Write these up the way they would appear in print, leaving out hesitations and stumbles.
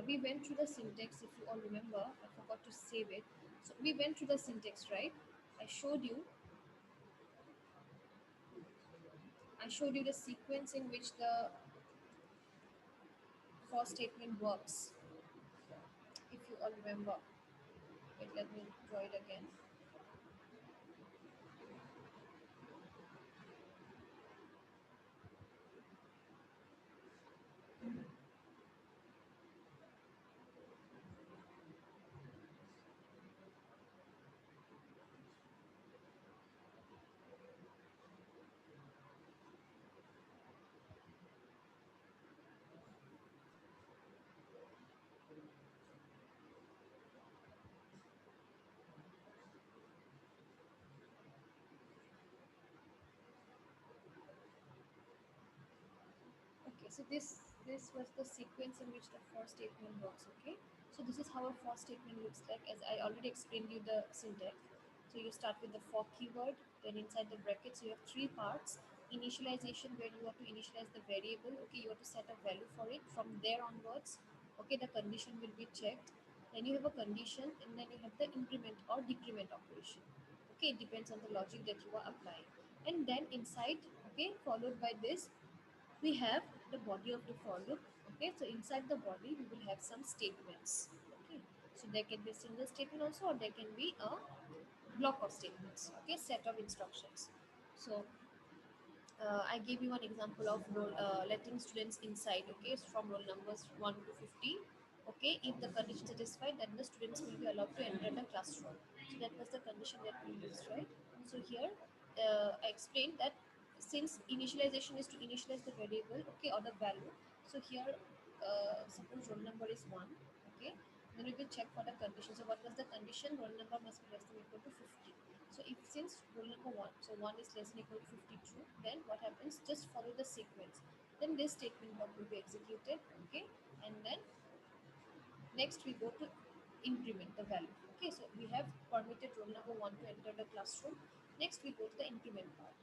we went through the syntax. If you all remember, I forgot to save it. So we went through the syntax, right? I showed you. I showed you the sequence in which the for statement works. If you all remember, wait, let me draw it again. Okay, so this was the sequence in which the for statement works. Okay, so this is how a for statement looks like, as I already explained you the syntax. So you start with the for keyword, then inside the brackets you have three parts. Initialization, where you have to initialize the variable. Okay, you have to set a value for it. From there onwards, okay, the condition will be checked. Then you have a condition, and then you have the increment or decrement operation. Okay, it depends on the logic that you are applying. And then inside, okay, followed by this, we have the body of the for loop. Okay, so inside the body we will have some statements. Okay, so there can be a single statement also, or there can be a block of statements. Okay, set of instructions. So I gave you an example of letting students inside. Okay, so from roll numbers 1 to 50. Okay, if the condition satisfied, then the students will be allowed to enter the classroom. So that was the condition that we used, right? So here I explained that since initialization is to initialize the variable, okay, or the value. So here, suppose roll number is 1. Okay, then we will check for the condition. So what was the condition? Roll number must be less than or equal to 50. So if since rule number 1, so 1 is less than or equal to 52, then what happens? Just follow the sequence. Then this statement block will be executed. Okay, and then next we go to increment the value. Okay, so we have permitted roll number 1 to enter the classroom. Next we go to the increment part.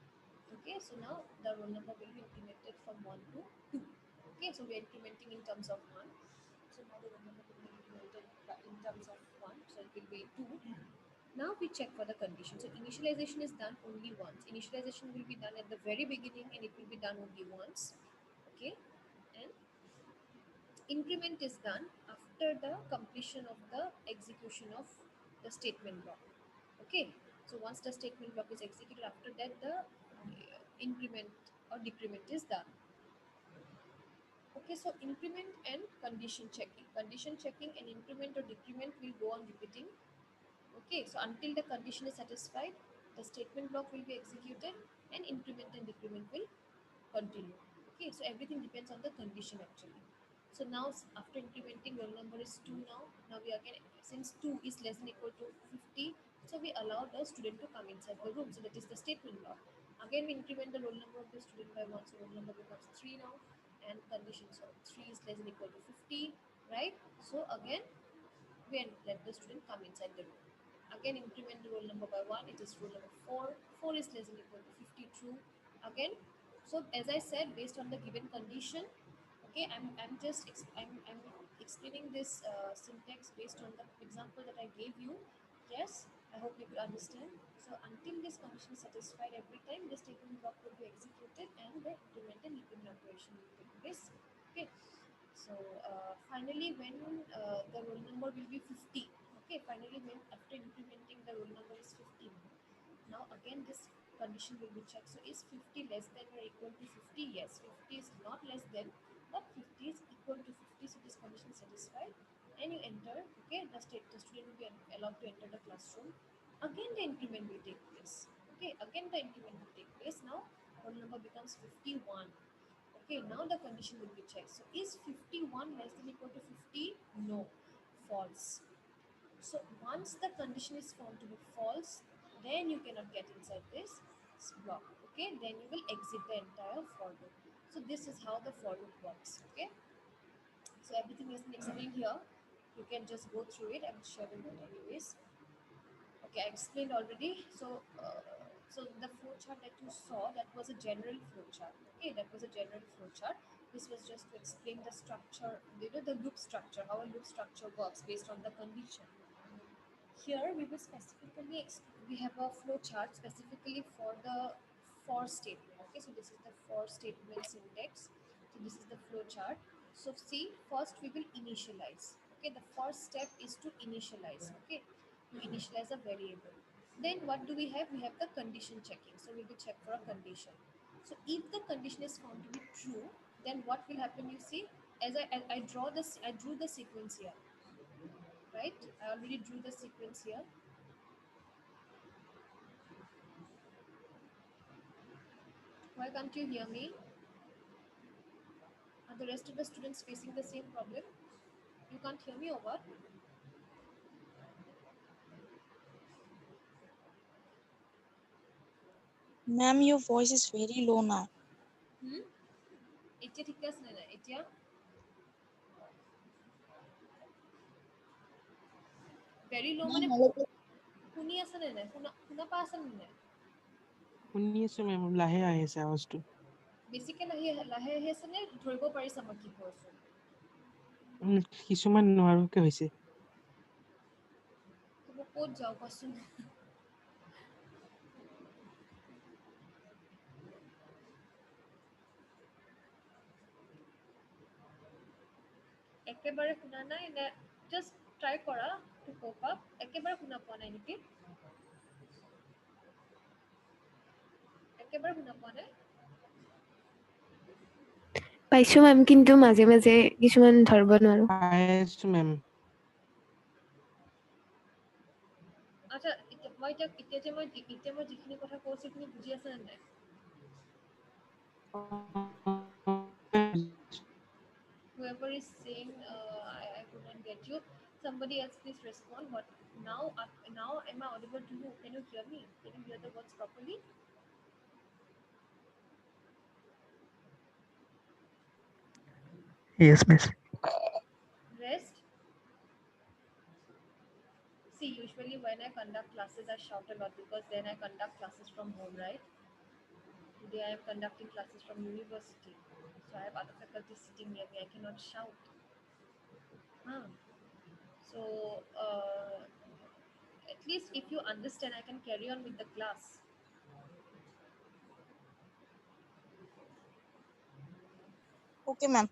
Okay, so now the roll number will be incremented from 1 to 2. Okay, so we are incrementing in terms of 1. So now the roll number will be incremented in terms of 1, so it will be 2. Now we check for the condition. So initialization is done only once. Initialization will be done at the very beginning, and it will be done only once. Okay, and increment is done after the completion of the execution of the statement block. Okay, so once the statement block is executed, after that the increment or decrement is done. Okay, so increment and condition checking. Condition checking and increment or decrement will go on repeating. Okay, so until the condition is satisfied, the statement block will be executed, and increment and decrement will continue. Okay, so everything depends on the condition actually. So now after incrementing, roll number is 2 now. Now we again, since 2 is less than or equal to 50, so we allow the student to come inside the room. So that is the statement block. Again we increment the roll number of the student by 1, so roll number becomes 3 now, and condition, so 3 is less than or equal to 50, right? So again we let the student come inside the room. Again, increment the roll number by 1, it is roll number 4. 4 is less than or equal to 52. Again, so as I said, based on the given condition, okay, I'm explaining this syntax based on the example that I gave you. Yes, I hope you could understand. So until this condition is satisfied, every time the statement block will be executed and the increment and decrement operation will take place. Okay. So finally, when the roll number will be 50, okay, finally when after implementing the roll number is 50, now again this condition will be checked. So is 50 less than or equal to 50? Yes, 50 is not less than, but 50 is equal to 50. So this condition is satisfied, and you enter. Okay, the student will be allowed to enter the classroom. Again, the increment will take place. Okay, again the increment will take place. Now roll number becomes 51. Okay, now the condition will be checked. So is 51 less than or equal to 50? No, false. So once the condition is found to be false, then you cannot get inside this block. Okay, then you will exit the entire for loop. So this is how the for loop works. Okay, so everything has been explained here. You can just go through it. I'm sharing it anyways. Okay, I explained already. So the flow chart that you saw, that was a general flow chart. Okay, that was a general flow chart. This was just to explain the structure, the loop structure, how a loop structure works based on the condition. Here we will specifically, we have a flow chart specifically for the for statement. Okay, so this is the for statement syntax. So this is the flow chart. So see, first we will initialize. Okay, the first step is to initialize. Okay, to initialize a variable. Then what do we have? We have the condition checking. So we will check for a condition. So if the condition is found to be true, then what will happen? You see, as I draw this, I drew the sequence here, right? I already drew the sequence here. Why can't you hear me? Are the rest of the students facing the same problem? You can't hear me or what? Ma'am, your voice is very low now. Hmm? এতিয়া ঠিক আছে নে নাই এতিয়া very low Ma'am, মানে hello. শুনি আছে নে নাই শুনা শুনা পা আছে নে নাই শুনি আছো মেম লাহে আহি আছে আৱাজটো বেছিকে লাহে লাহে আহি আছে নে ধৰিব পাৰিছা মই কি কৈছো কিছুমান নোৱাৰোকে হৈছে তুমি ক'ত যাওঁ কোৱাচোন একেবাৰে শুনা নাই নে জাষ্ট ট্ৰাই কৰা টু কোপ আপ একেবাৰে শুনা পোৱা নাই নেকি একেবাৰে শুনা পোৱা নাই পাইছো মেম কিন্তু মাজে মাজে কিছুমান ধৰিব নোৱাৰো পাই আছো মেম আচ্ছা এতিয়া মই যিখিনি কথা কৈছো সেইখিনি বুজি আছে নে নাই whoever is saying I couldn't get you somebody else please respond what now am I audible to you can you hear me can you hear the words properly yes miss rest see usually when I conduct classes I shout a lot because then I conduct classes from home right today I am conducting classes from university so I have other faculty sitting near me I cannot shout huh. So at least if you understand I can carry on with the class Okay, ma'am.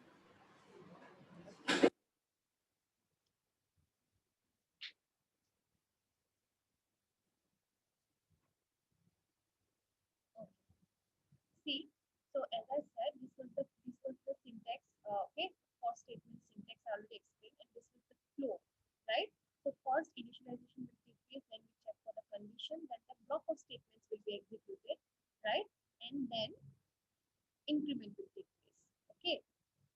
see so as I said this was the syntax okay for statement syntax I already explained and this was the flow right so first initialization will take place then we check for the condition then the block of statements will be executed right and then increment will take place okay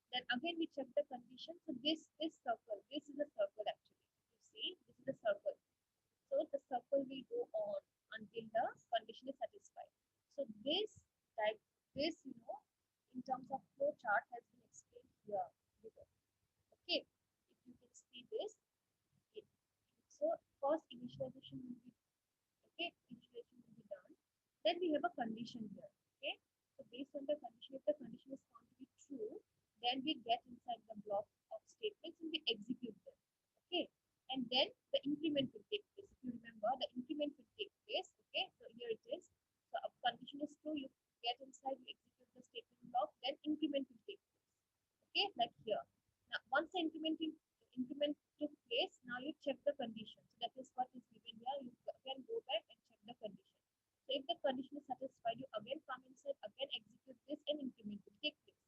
then again we check the condition so this circle this is a circle actually you see this is a circle so the circle will go on until the condition is satisfied. So this type, this in terms of flow chart has been explained here below. Okay, if you can see this, okay. So first initialization will be okay, initialization will be done. Then we have a condition here. Okay, so based on the condition, if the condition is found to be true, then we get inside the block of statements and we execute them. Okay, and then the increment will take place. If you remember, the increment will take place. Okay, so here it is. So a condition is true, you get inside, you execute the statement block, then increment will take place. Okay, like here. Now, once the increment took place, now you check the condition. So that is what is given here. You again go back and check the condition. So if the condition is satisfied, you again come inside, again execute this, and increment will take place.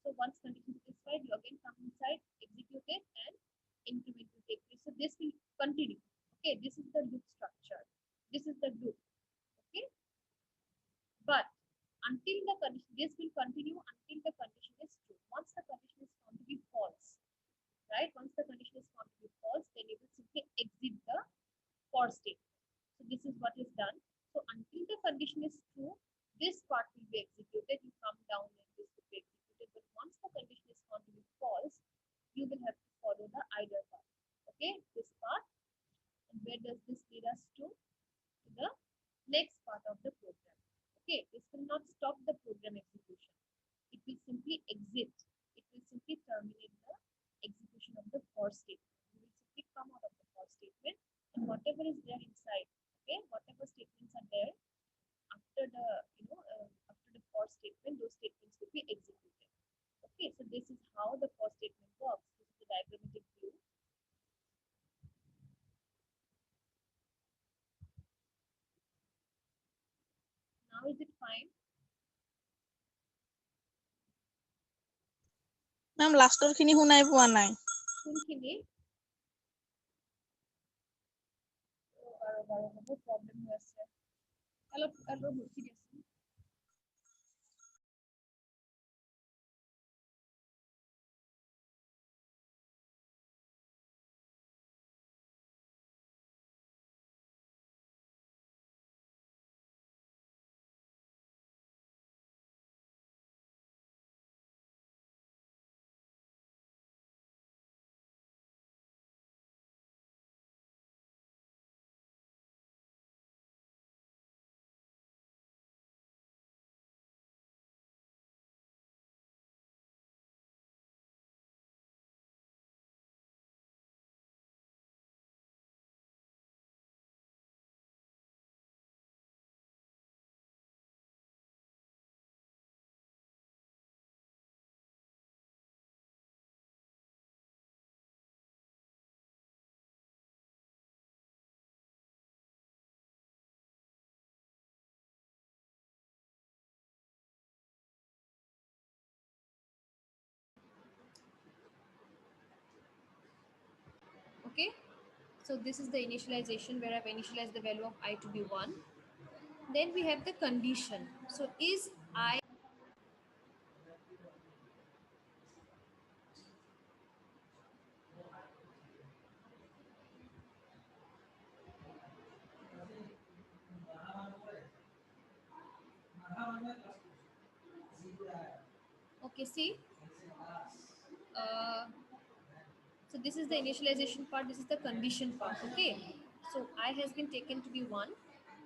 So once condition is satisfied, you again come inside, execute it, and increment will take place. So this will continue. Okay, this is the loop structure. This is the loop. Okay, but until the condition, this will continue until the condition is true. Once the condition is found to be false, right? Once the condition is found to be false, then you will simply exit the for statement. So this is what is done. So until the condition is true, this part will be executed. You come down and this will be executed. But once the condition is found to be false, you will have to follow the either path. Okay, this path. And where does this lead us to? To the next part of the program. Okay, this will not stop the program execution. It will simply exit. simply terminate the execution of the for statement. You will simply come out of the for statement, and whatever is there inside, okay, whatever statements are there after the after the for statement, those statements will be executed. Okay, so this is how the for statement works. This is the diagrammatic view. Now is it fine? মেম লাষ্টৰ খিনি শুনাই পোৱা নাই কোনখিনি বহুত problem হৈ আছে অলপ বুজি দিয়াচোন okay so this is the initialization where I've initialized the value of I to be 1. Then we have the condition. So is I okay see uh, so this is the initialization part, this is the condition part. Okay, so I has been taken to be 1.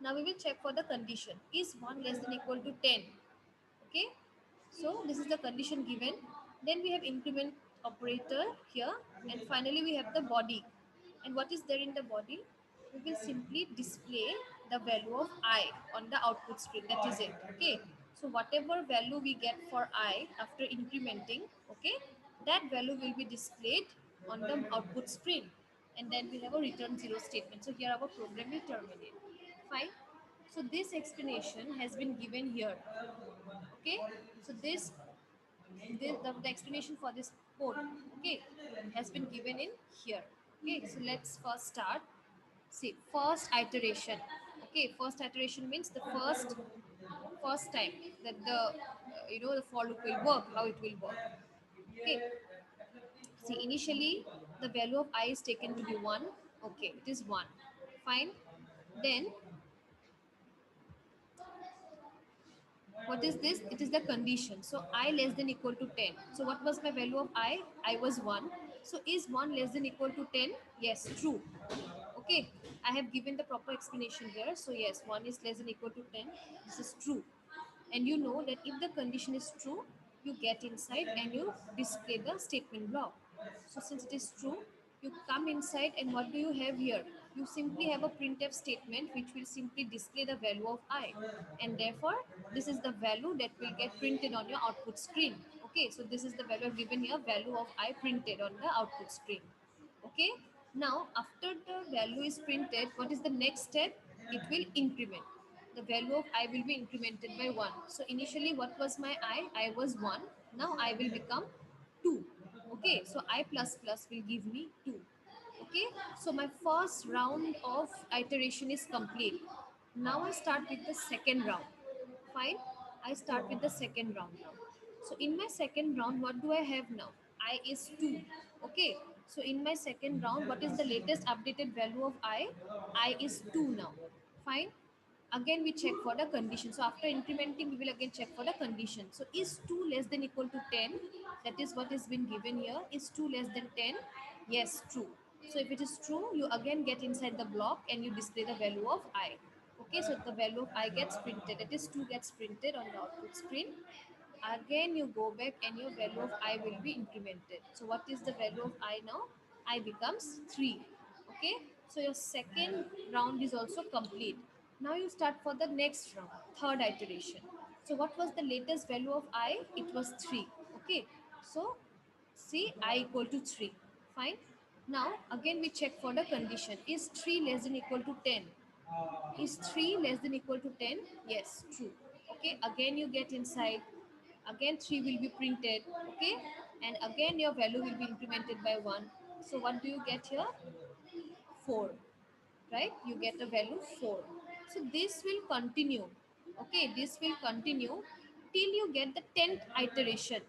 Now we will check for the condition. Is 1 less than equal to 10? Okay, so this is the condition given. Then we have increment operator here, and finally we have the body. And what is there in the body? We will simply display the value of I on the output screen. That is it. Okay, so whatever value we get for I after incrementing, okay, that value will be displayed on the output screen, and then we have a return 0 statement. So here our program will terminate. Fine. So this explanation has been given here. Okay, so the explanation for this code, okay, has been given in here. Okay, so let's first start. See, first iteration. Okay, first iteration means the first time that the the for loop will work, how it will work. Okay, see, initially the value of I is taken to be 1. Okay, it is 1. Fine. Then what is this? It is the condition. So I less than equal to 10. So what was my value of I? I was 1. So is 1 less than equal to 10? Yes, true. Okay, I have given the proper explanation here. So yes, 1 is less than equal to 10. This is true. And you know that if the condition is true, you get inside and you display the statement block. So since it is true, you come inside and what do you have here? You simply have a printf statement which will simply display the value of I, and therefore this is the value that will get printed on your output screen. Okay, so this is the value given here, value of I printed on the output screen. Okay, now after the value is printed, what is the next step? It will increment. The value of I will be incremented by 1. So initially what was my I was 1. Now I will become 2. Okay, so I plus plus will give me 2. Okay, so my first round of iteration is complete. Now I start with the second round. Fine, I start with the second round now. So in my second round, what do I have now? I is 2. Okay, so in my second round, what is the latest updated value of I? I is 2 now. Fine. Again we check for the condition. So after incrementing we will again check for the condition. So is 2 less than equal to 10? That is what has been given here. Is 2 less than 10? Yes, true. So if it is true, you again get inside the block and you display the value of I. Okay, so the value of I gets printed, that is 2 gets printed on the output screen. again you go back and your value of I will be incremented. So what is the value of I now? I becomes 3. Okay, so your second round is also complete. Now you start for the next round, third iteration. So what was the latest value of I? It was 3. Okay, so see I equal to 3. Fine. Now again we check for the condition. Is 3 less than equal to 10? Is 3 less than equal to 10? Yes, true. Okay, again you get inside. Again 3 will be printed. Okay, and again your value will be incremented by 1. So what do you get here? 4. Right? You get a value 4. So this will continue. Okay, this will continue till you get the 10th iteration.